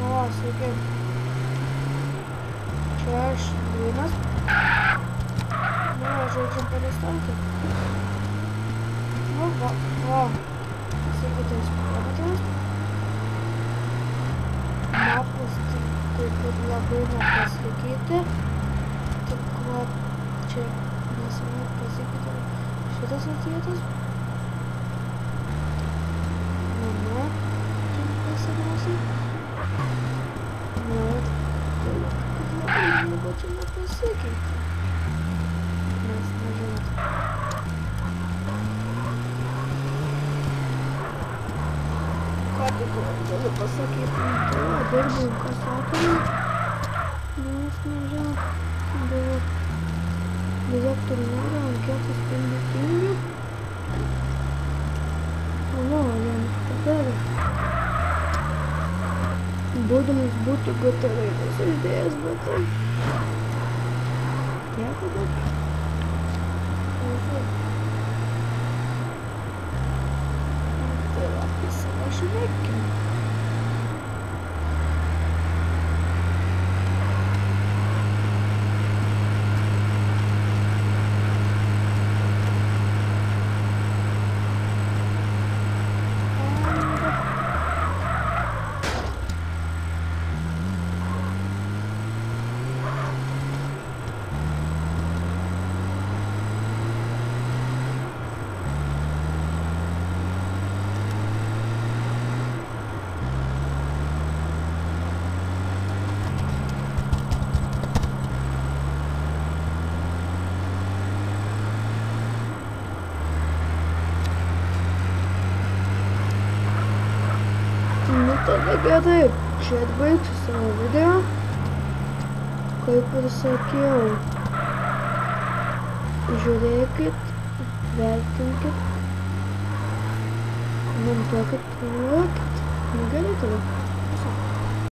O, sveiki. Čia aš Linas. Na, žaidžiam palestantį. Nu, va. Sakytais parametras. Mapas taip ir labai nepasikeitė. Tik va, čia nesenai pasikeitė šitas vietas. Mama, čia pasiriausiai. Va, tai labai nieko čia nepasikeitė. Mes nežinot. Ką tik galiu pasakyti, dirbau kasatorių, nes nežinau, buvo direktorių nėra, anketas pinigų. O, jam padarė. Būdamas būtų gatarai įdėjęs, bet tai nieko daug. Tai va, pasivažinėkim. Tada gerai, čia atbaigsiu savo video. Kaip ir sakiau, žiūrėkit, vertinkit, komentuokit, komentuokit. Nu gerai tada.